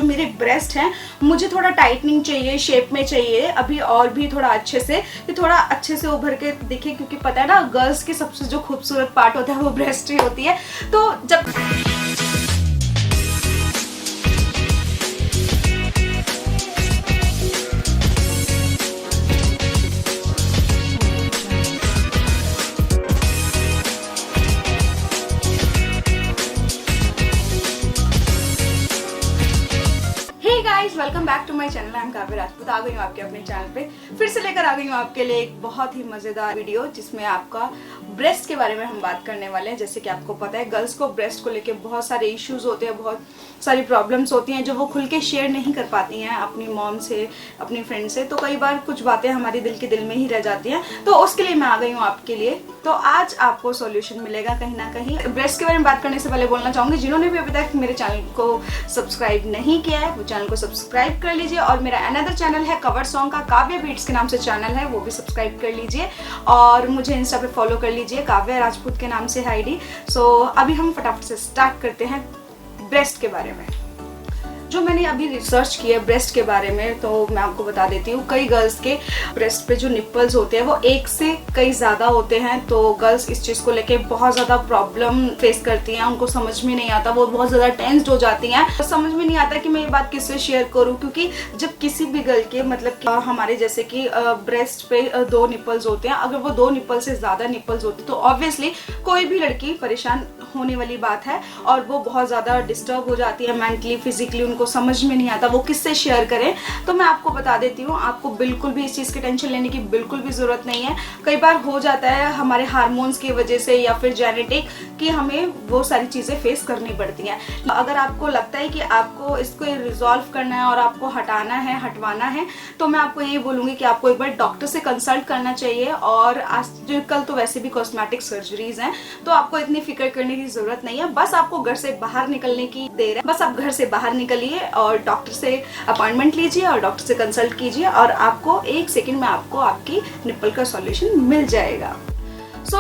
मेरे ब्रेस्ट हैं मुझे थोड़ा टाइटनिंग चाहिए, शेप में चाहिए अभी और भी थोड़ा अच्छे से, कि थोड़ा अच्छे से उभर के दिखे, क्योंकि पता है ना गर्ल्स की सबसे जो खूबसूरत पार्ट होता है वो ब्रेस्ट ही होती है। तो जब welcome back to my channel. I am Kavya Rajput. आ गई हूँ आपके अपने चैनल पे, फिर से लेकर आ गई हूँ आपके लिए एक बहुत ही मजेदार वीडियो जिसमें आपका ब्रेस्ट के बारे में हम बात करने वाले हैं। जैसे कि आपको पता है गर्ल्स को ब्रेस्ट को लेके बहुत सारे इश्यूज होते हैं, बहुत सारी प्रॉब्लम्स होती हैं जो वो खुल के शेयर नहीं कर पाती हैं अपनी मॉम से, अपनी फ्रेंड से। तो कई बार कुछ बातें हमारी दिल में ही रह जाती हैं, तो उसके लिए मैं आ गई हूँ आपके लिए। तो आज आपको सॉल्यूशन मिलेगा कहीं ना कहीं। ब्रेस्ट के बारे में बात करने से पहले बोलना चाहूंगी, जिन्होंने भी अभी तक मेरे चैनल को सब्सक्राइब नहीं किया है वो चैनल को सब्सक्राइब कर लीजिए, और मेरा अनदर चैनल है कवर सॉन्ग का, काव्या बीट्स के नाम से चैनल है, वो भी सब्सक्राइब कर लीजिए, और मुझे इंस्टा पे फॉलो कर लीजिए काव्या राजपूत के नाम से है आईडी। सो अभी हम फटाफट से स्टार्ट करते हैं ब्रेस्ट के बारे में। जो मैंने अभी रिसर्च किया ब्रेस्ट के बारे में, तो मैं आपको बता देती हूँ, कई गर्ल्स के ब्रेस्ट पे जो निप्पल्स होते हैं वो एक से कई ज़्यादा होते हैं। तो गर्ल्स इस चीज़ को लेके बहुत ज़्यादा प्रॉब्लम फेस करती हैं, उनको समझ में नहीं आता, वो बहुत ज़्यादा टेंस्ड हो जाती हैं। तो समझ में नहीं आता कि मैं ये बात किससे शेयर करूँ, क्योंकि जब किसी भी गर्ल के मतलब हमारे जैसे कि ब्रेस्ट पे 2 निप्पल्स होते हैं, अगर वो 2 निप्पल से ज़्यादा निप्पल्स होते तो ऑब्वियसली कोई भी लड़की परेशान होने वाली बात है, और वो बहुत ज़्यादा डिस्टर्ब हो जाती है मेंटली, फिजिकली, उनको समझ में नहीं आता वो किससे शेयर करें। तो मैं आपको बता देती हूँ, आपको बिल्कुल भी इस चीज़ की टेंशन लेने की बिल्कुल भी ज़रूरत नहीं है। कई बार हो जाता है हमारे हार्मोन्स की वजह से या फिर जेनेटिक कि हमें वो सारी चीज़ें फेस करनी पड़ती हैं। अगर आपको लगता है कि आपको इसको रिजॉल्व करना है और आपको हटाना है, हटवाना है, तो मैं आपको ये बोलूँगी कि आपको एक बार डॉक्टर से कंसल्ट करना चाहिए। और आजकल तो वैसे भी कॉस्मेटिक सर्जरीज हैं, तो आपको इतनी फिक्र करने की जरूरत नहीं है। बस आपको घर से बाहर निकलने की देर है, बस आप घर से बाहर निकलिए और डॉक्टर से अपॉइंटमेंट लीजिए और डॉक्टर से कंसल्ट कीजिए, और आपको 1 सेकंड में आपको आपकी निप्पल का सॉल्यूशन मिल जाएगा।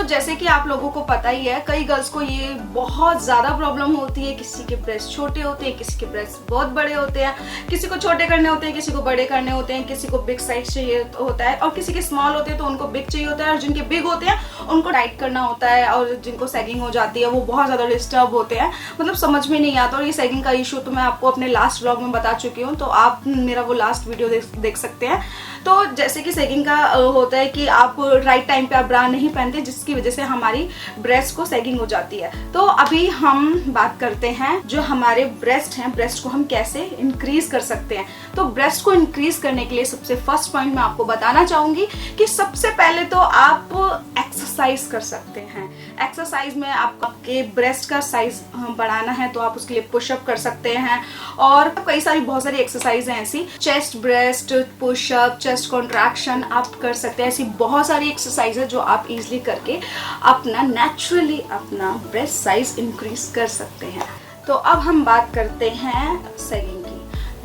जैसे कि आप लोगों को पता ही है, कई गर्ल्स को ये बहुत ज़्यादा प्रॉब्लम होती है। किसी के ब्रेस्ट छोटे होते हैं, किसी के ब्रेस्ट बहुत बड़े होते हैं, किसी को छोटे करने होते हैं, किसी को बड़े करने होते हैं, किसी को बिग साइज चाहिए होता है, और किसी के स्मॉल होते हैं तो उनको बिग चाहिए होता है, और जिनके बिग होते हैं उनको टाइट करना होता है, और जिनको सैगिंग हो जाती है वो बहुत ज़्यादा डिस्टर्ब होते हैं, मतलब समझ में नहीं आता। और ये सैगिंग का इशू तो मैं आपको अपने लास्ट व्लॉग में बता चुकी हूँ, तो आप मेरा वो लास्ट वीडियो देख सकते हैं। तो जैसे कि सैगिंग का होता है कि आप राइट टाइम पे आप ब्रा नहीं पहनते, जिसकी वजह से हमारी ब्रेस्ट को सैगिंग हो जाती है। तो अभी हम बात करते हैं जो हमारे ब्रेस्ट हैं, ब्रेस्ट को हम कैसे इंक्रीज कर सकते हैं। तो ब्रेस्ट को इंक्रीज करने के लिए सबसे फर्स्ट पॉइंट मैं आपको बताना चाहूंगी कि सबसे पहले तो आप एक्सरसाइज कर सकते हैं। एक्सरसाइज में आपके ब्रेस्ट का साइज बढ़ाना है तो आप उसके लिए पुशअप कर सकते हैं, और कई सारी बहुत सारी एक्सरसाइज हैं ऐसी, chest breast pushup, chest contraction आप कर सकते हैं। ऐसी बहुत सारी एक्सरसाइज है जो आप इजीली करके अपना नेचुरली अपना ब्रेस्ट साइज इंक्रीज कर सकते हैं। तो अब हम बात करते हैं सैगिंग की।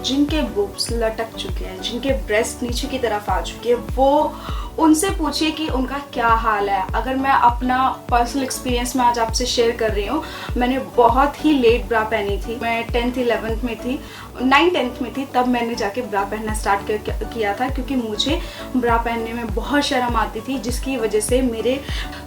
जिनके बूब्स लटक चुके हैं, जिनके ब्रेस्ट नीचे की तरफ आ चुके हैं, वो उनसे पूछिए कि उनका क्या हाल है। अगर मैं अपना पर्सनल एक्सपीरियंस में आज आपसे शेयर कर रही हूँ, मैंने बहुत ही लेट ब्रा पहनी थी। मैं 10th 11th में थी, 9th 10th में थी, तब मैंने जाके ब्रा पहनना स्टार्ट किया था, क्योंकि मुझे ब्रा पहनने में बहुत शर्म आती थी, जिसकी वजह से मेरे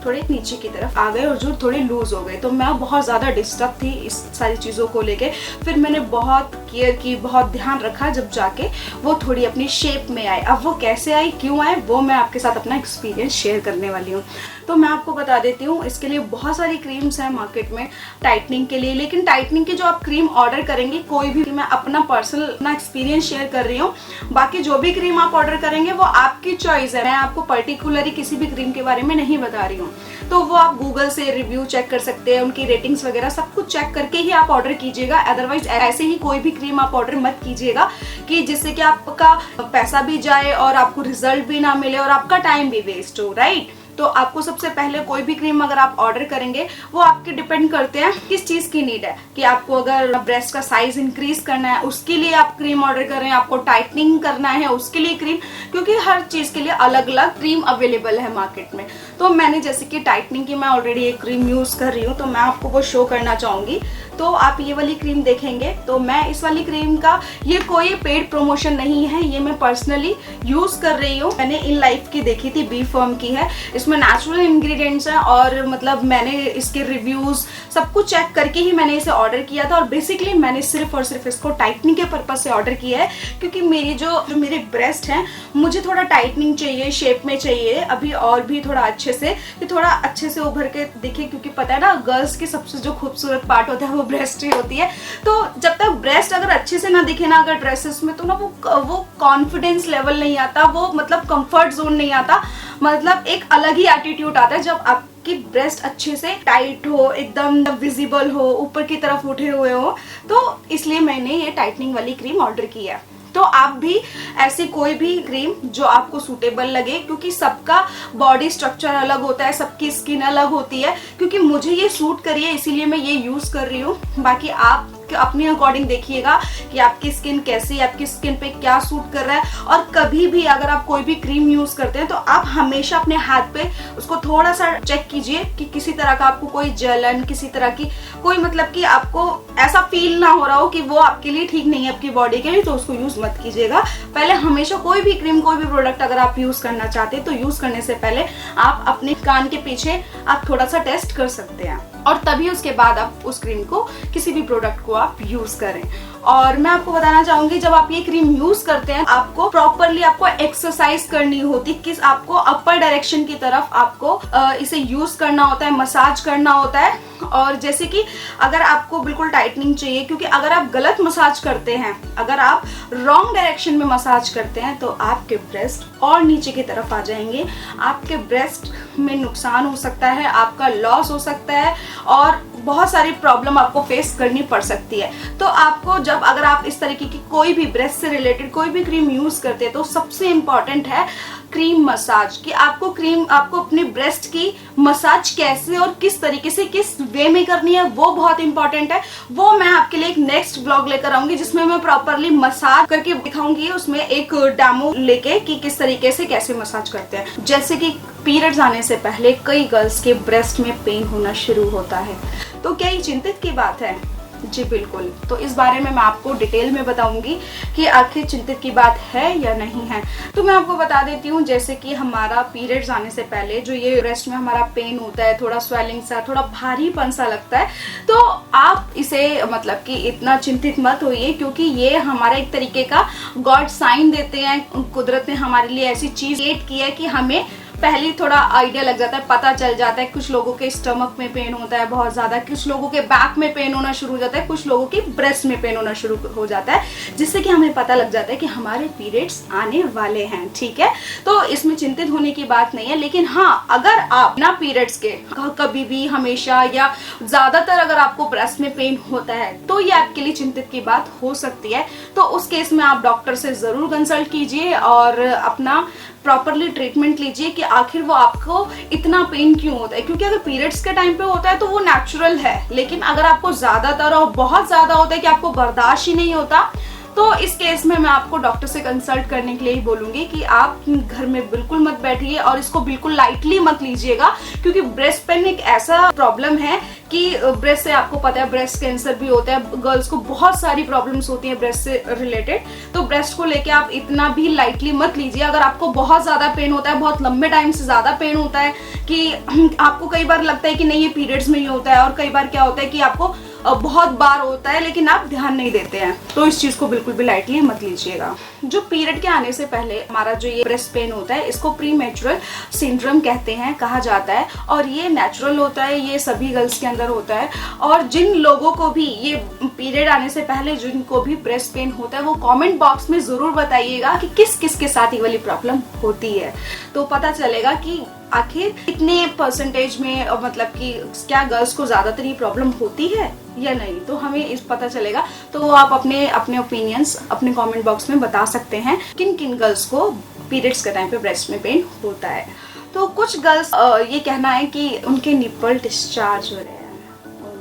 थोड़े नीचे की तरफ आ गए और जो थोड़े लूज हो गए। तो मैं बहुत ज़्यादा डिस्टर्ब थी इस सारी चीज़ों को लेके। फिर मैंने बहुत केयर की, बहुत ध्यान रखा, जब जाके वो थोड़ी अपनी शेप में आए। अब वो कैसे आई, क्यों आए, वो मैं आपके साथ अपना एक्सपीरियंस शेयर करने वाली हूँ। तो मैं आपको बता देती हूँ, इसके लिए बहुत सारी क्रीम्स हैं मार्केट में टाइटनिंग के लिए, लेकिन टाइटनिंग की जो आप क्रीम ऑर्डर करेंगे, कोई भी, मैं अपना पर्सनल अपना एक्सपीरियंस शेयर कर रही हूँ। बाकी जो भी क्रीम आप ऑर्डर करेंगे वो आपकी चॉइस है, मैं आपको पर्टिकुलरली किसी भी क्रीम के बारे में नहीं बता रही हूँ। तो वो आप गूगल से रिव्यू चेक कर सकते हैं, उनकी रेटिंग्स वगैरह सब कुछ चेक करके ही आप ऑर्डर कीजिएगा। अदरवाइज ऐसे ही कोई भी क्रीम आप ऑर्डर मत कीजिएगा कि जिससे कि आपका पैसा भी जाए और आपको रिजल्ट भी ना मिले और आपका टाइम भी वेस्ट हो, राइट। तो आपको सबसे पहले कोई भी क्रीम अगर आप ऑर्डर करेंगे वो आपके डिपेंड करते हैं किस चीज की नीड है, कि आपको अगर ब्रेस्ट का साइज इंक्रीज करना है उसके लिए आप क्रीम ऑर्डर कर रहे हैं, आपको टाइटनिंग करना है उसके लिए क्रीम, क्योंकि हर चीज के लिए अलग अलग क्रीम अवेलेबल है मार्केट में। तो मैंने जैसे कि टाइटनिंग की मैं ऑलरेडी एक क्रीम यूज कर रही हूँ, तो मैं आपको वो शो करना चाहूंगी। तो आप ये वाली क्रीम देखेंगे, तो मैं इस वाली क्रीम का ये कोई पेड प्रमोशन नहीं है, ये मैं पर्सनली यूज कर रही हूँ। मैंने इन लाइफ की देखी थी, बी फर्म की है, इसमें नेचुरल इंग्रेडिएंट्स हैं और मतलब मैंने इसके रिव्यूज सब कुछ चेक करके ही मैंने इसे ऑर्डर किया था। और बेसिकली मैंने सिर्फ और सिर्फ इसको टाइटनिंग के पर्पज से ऑर्डर किया है, क्योंकि मेरी जो मेरे ब्रेस्ट हैं मुझे थोड़ा टाइटनिंग चाहिए, शेप में चाहिए अभी और भी थोड़ा अच्छे से, कि थोड़ा अच्छे से उभर के दिखे, क्योंकि पता है ना गर्ल्स की सबसे जो खूबसूरत पार्ट होता है वो ब्रेस्ट ही होती है। तो जब तक ब्रेस्ट अगर अच्छे से ना दिखे ना अगर ड्रेसेस में, तो ना वो कॉन्फिडेंस लेवल नहीं आता, वो मतलब कंफर्ट जोन नहीं आता, मतलब एक अलग ही एटीट्यूड आता है जब आपकी ब्रेस्ट अच्छे से टाइट हो, एकदम विजिबल हो, ऊपर की तरफ उठे हुए हो। तो इसलिए मैंने ये टाइटनिंग वाली क्रीम ऑर्डर की है। तो आप भी ऐसी कोई भी क्रीम जो आपको सूटेबल लगे, क्योंकि सबका बॉडी स्ट्रक्चर अलग होता है, सबकी स्किन अलग होती है, क्योंकि मुझे ये सूट करी है इसीलिए मैं ये यूज कर रही हूँ। बाकी आप अपने अकॉर्डिंग देखिएगा कि आपकी स्किन कैसी है, आपकी स्किन पे क्या सूट कर रहा है। और कभी भी अगर आप कोई भी क्रीम यूज करते हैं तो आप हमेशा अपने हाथ पे उसको थोड़ा सा चेक कीजिए कि किसी तरह का आपको कोई जलन, किसी तरह की कोई मतलब कि आपको ऐसा फील ना हो रहा हो कि वो आपके लिए ठीक नहीं है आपकी बॉडी के लिए, तो उसको यूज मत कीजिएगा। पहले हमेशा कोई भी क्रीम, कोई भी प्रोडक्ट अगर आप यूज करना चाहते हैं तो यूज करने से पहले आप अपने कान के पीछे आप थोड़ा सा टेस्ट कर सकते हैं, और तभी उसके बाद आप उस क्रीम को, किसी भी प्रोडक्ट को आप यूज करें। और मैं आपको बताना चाहूंगी, जब आप ये क्रीम यूज करते हैं आपको प्रॉपरली आपको एक्सरसाइज करनी होती, किस आपको अपर डायरेक्शन की तरफ आपको इसे यूज करना होता है, मसाज करना होता है। और जैसे कि अगर आपको बिल्कुल टाइटनिंग चाहिए, क्योंकि अगर आप गलत मसाज करते हैं, अगर आप रॉन्ग डायरेक्शन में मसाज करते हैं तो आपके ब्रेस्ट और नीचे की तरफ आ जाएंगे, आपके ब्रेस्ट में नुकसान हो सकता है, आपका लॉस हो सकता है और बहुत सारी प्रॉब्लम आपको फेस करनी पड़ सकती है। तो आपको जब अगर आप इस तरीके की कोई भी ब्रेस्ट से रिलेटेड कोई भी क्रीम यूज करते हैं तो सबसे इम्पॉर्टेंट है क्रीम मसाज, कि आपको अपने ब्रेस्ट की मसाज कैसे और किस तरीके से, किस वे में करनी है, वो बहुत इंपॉर्टेंट है। वो मैं आपके लिए एक नेक्स्ट ब्लॉग लेकर आऊंगी जिसमें मैं प्रॉपरली मसाज करके दिखाऊंगी, उसमें एक डेमो लेके कि किस तरीके से कैसे मसाज करते हैं। जैसे कि पीरियड्स आने से पहले कई गर्ल्स के ब्रेस्ट में पेन होना शुरू होता है, तो क्या ये चिंतित की बात है? जी बिल्कुल। तो इस बारे में मैं आपको डिटेल में बताऊंगी कि आखिर चिंतित की बात है या नहीं है। तो मैं आपको बता देती हूँ, जैसे कि हमारा पीरियड्स आने से पहले जो ये ब्रेस्ट में हमारा पेन होता है, थोड़ा स्वेलिंग सा, थोड़ा भारीपन सा लगता है, तो आप इसे मतलब कि इतना चिंतित मत होइए, क्योंकि ये हमारा एक तरीके का गॉड साइन देते हैं। कुदरत ने हमारे लिए ऐसी चीज क्रिएट की है कि हमें पहले थोड़ा आइडिया लग जाता है, पता चल जाता है। कुछ लोगों के स्टमक में पेन होता है बहुत ज्यादा, कुछ लोगों के बैक में पेन होना शुरू हो जाता है, कुछ लोगों के ब्रेस्ट में पेन होना शुरू हो जाता है, जिससे कि हमें पता लग जाता है कि हमारे पीरियड्स आने वाले हैं। ठीक है, तो इसमें चिंतित होने की बात नहीं है। लेकिन हाँ, अगर आप ना पीरियड्स के कभी भी, हमेशा या ज्यादातर अगर आपको ब्रेस्ट में पेन होता है तो ये आपके लिए चिंतित की बात हो सकती है। तो उस केस में आप डॉक्टर से जरूर कंसल्ट कीजिए और अपना प्रॉपरली ट्रीटमेंट लीजिए कि आखिर वो आपको इतना पेन क्यों होता है। क्योंकि अगर पीरियड्स के टाइम पे होता है तो वो नेचुरल है, लेकिन अगर आपको ज्यादातर और बहुत ज्यादा होता है कि आपको बर्दाश्त ही नहीं होता, तो इस केस में मैं आपको डॉक्टर से कंसल्ट करने के लिए ही बोलूंगी कि आप घर में बिल्कुल मत बैठिए और इसको बिल्कुल लाइटली मत लीजिएगा। क्योंकि ब्रेस्ट पेन एक ऐसा प्रॉब्लम है कि ब्रेस्ट से आपको पता है ब्रेस्ट कैंसर भी होता है, गर्ल्स को बहुत सारी प्रॉब्लम्स होती हैं ब्रेस्ट से रिलेटेड। तो ब्रेस्ट को लेके आप इतना भी लाइटली मत लीजिए। अगर आपको बहुत ज्यादा पेन होता है, बहुत लंबे टाइम से ज्यादा पेन होता है, कि आपको कई बार लगता है कि नहीं ये पीरियड्स में ही होता है, और कई बार क्या होता है कि आपको बहुत बार होता है लेकिन आप ध्यान नहीं देते हैं, तो इस चीज को बिल्कुल भी लाइटली मत लीजिएगा। जो पीरियड के आने से पहले हमारा जो ये ब्रेस्ट पेन होता है, इसको प्रीमेचुरल सिंड्रोम कहते हैं, कहा जाता है, और ये नेचुरल होता है, ये सभी गर्ल्स के अंदर होता है। और जिन लोगों को भी ये पीरियड आने से पहले जिनको भी ब्रेस्ट पेन होता है, वो कमेंट बॉक्स में जरूर बताइएगा कि किस किस के साथ ये वाली प्रॉब्लम होती है, तो पता चलेगा कि आखिर कितने परसेंटेज में, मतलब कि क्या गर्ल्स को ज्यादातर ये प्रॉब्लम होती है या नहीं, तो हमें इस पता चलेगा। तो आप अपने अपने ओपिनियंस अपने कमेंट बॉक्स में बता सकते हैं किन किन गर्ल्स को पीरियड्स के टाइम पे ब्रेस्ट में पेन होता है। तो कुछ गर्ल्स ये कहना है कि उनके निप्पल डिस्चार्ज हो रहे हैं।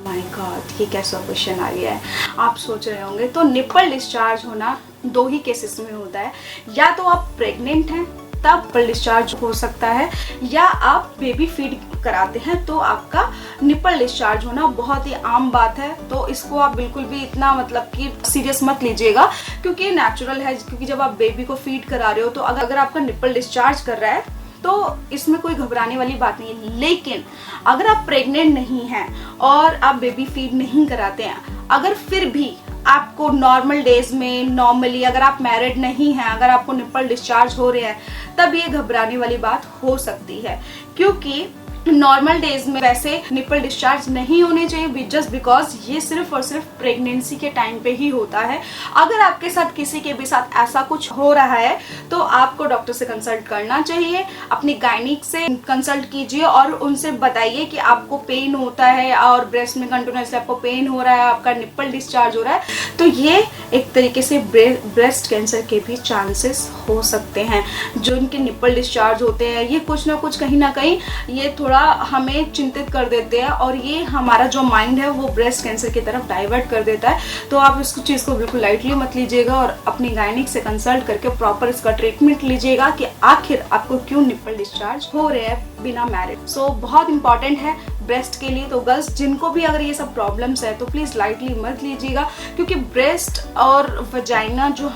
माय गॉड, ये कैसा क्वेश्चन आ गया है, आप सोच रहे होंगे। तो निप्पल डिस्चार्ज होना 2 ही केसेस में होता है, या तो आप प्रेग्नेंट हैं तब निप्पल डिस्चार्ज हो सकता है, या आप बेबी फीड कराते हैं तो आपका निप्पल डिस्चार्ज होना बहुत ही आम बात है। तो इसको आप बिल्कुल भी इतना मतलब कि सीरियस मत लीजिएगा, क्योंकि नेचुरल है। क्योंकि जब आप बेबी को फीड करा रहे हो तो अगर आपका निप्पल डिस्चार्ज कर रहा है तो इसमें कोई घबराने वाली बात नहीं है। लेकिन अगर आप प्रेग्नेंट नहीं हैं और आप बेबी फीड नहीं कराते हैं, अगर फिर भी आपको नॉर्मल डेज में नॉर्मली, अगर आप मैरिड नहीं हैं, अगर आपको निप्पल डिस्चार्ज हो रहे हैं, तब ये घबराने वाली बात हो सकती है। क्योंकि नॉर्मल डेज में वैसे निप्पल डिस्चार्ज नहीं होने चाहिए, जस्ट बिकॉज ये सिर्फ और सिर्फ प्रेगनेंसी के टाइम पे ही होता है। अगर आपके साथ किसी के भी साथ ऐसा कुछ हो रहा है तो आपको डॉक्टर से कंसल्ट करना चाहिए, अपनी गायनिक से कंसल्ट कीजिए और उनसे बताइए कि आपको पेन होता है और ब्रेस्ट में कंटिन्यूसली आपको पेन हो रहा है, आपका निप्पल डिस्चार्ज हो रहा है, तो ये एक तरीके से ब्रेस्ट कैंसर के भी चांसेस हो सकते हैं। जो इनके निप्पल डिस्चार्ज होते हैं ये कुछ ना कुछ कहीं ना कहीं ये थोड़ा हमें चिंतित कर देते हैं और ये हमारा जो माइंड है वो ब्रेस्ट कैंसर की तरफ डाइवर्ट कर देता है। तो आप इस चीज़ को बिल्कुल लाइटली मत लीजिएगा और अपनी गायनिक से कंसल्ट करके प्रॉपर इसका ट्रीटमेंट लीजिएगा कि आखिर आपको क्यों निप्पल डिस्चार्ज हो रहे हैं बिना मैरिड। सो बहुत इंपॉर्टेंट है ब्रेस्ट के लिए। तो गर्ल्स जिनको भी अगर ये सब प्रॉब्लम्स है तो प्लीज़ लाइटली मत लीजिएगा, क्योंकि ब्रेस्ट और वजाइना जो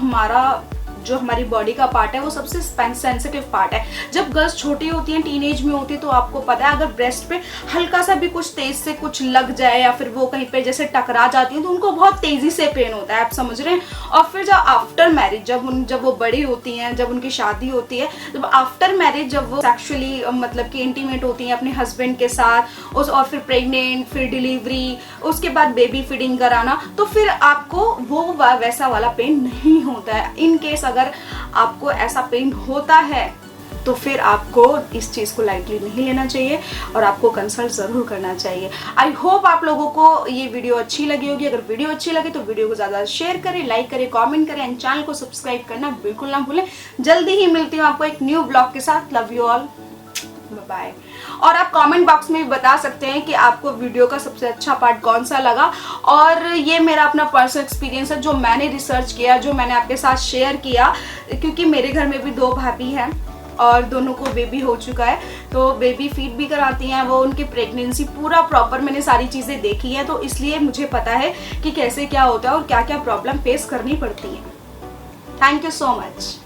हमारी बॉडी का पार्ट है वो सबसे सेंसिटिव पार्ट है। जब गर्ल्स छोटी होती हैं, टीनेज में होती है, तो आपको पता है अगर ब्रेस्ट पे हल्का सा भी कुछ तेज से कुछ लग जाए या फिर वो कहीं पे जैसे टकरा जाती हैं तो उनको बहुत तेजी से पेन होता है, आप समझ रहे हैं। और फिर जब आफ्टर मैरिज जब वो बड़ी होती हैं, जब उनकी शादी होती है, जब आफ्टर मैरिज जब वो सेक्सुअली मतलब कि इंटीमेट होती हैं अपने हस्बैंड के साथ और फिर प्रेग्नेंट, फिर डिलीवरी, उसके बाद बेबी फीडिंग कराना, तो फिर आपको वो वैसा वाला पेन नहीं होता है। इन केस अगर आपको ऐसा पेन होता है तो फिर आपको इस चीज़ को लाइटली नहीं लेना चाहिए और आपको कंसल्ट ज़रूर करना चाहिए। आई होप आप लोगों को ये वीडियो अच्छी लगी होगी। अगर वीडियो अच्छी लगे तो वीडियो को ज़्यादा शेयर करें, लाइक करें, कमेंट करें एंड चैनल को सब्सक्राइब करना बिल्कुल ना भूलें। जल्दी ही मिलती हूँ आपको एक न्यू ब्लॉग के साथ। Love you all, bye. और आप कमेंट बॉक्स में भी बता सकते हैं कि आपको वीडियो का सबसे अच्छा पार्ट कौन सा लगा। और ये मेरा अपना पर्सनल एक्सपीरियंस है जो मैंने रिसर्च किया, जो मैंने आपके साथ शेयर किया, क्योंकि मेरे घर में भी 2 भाभी हैं और दोनों को बेबी हो चुका है, तो बेबी फीड भी कराती हैं वो। उनकी प्रेगनेंसी पूरा प्रॉपर मैंने सारी चीज़ें देखी है, तो इसलिए मुझे पता है कि कैसे क्या होता है और क्या क्या प्रॉब्लम फेस करनी पड़ती है। Thank you so much.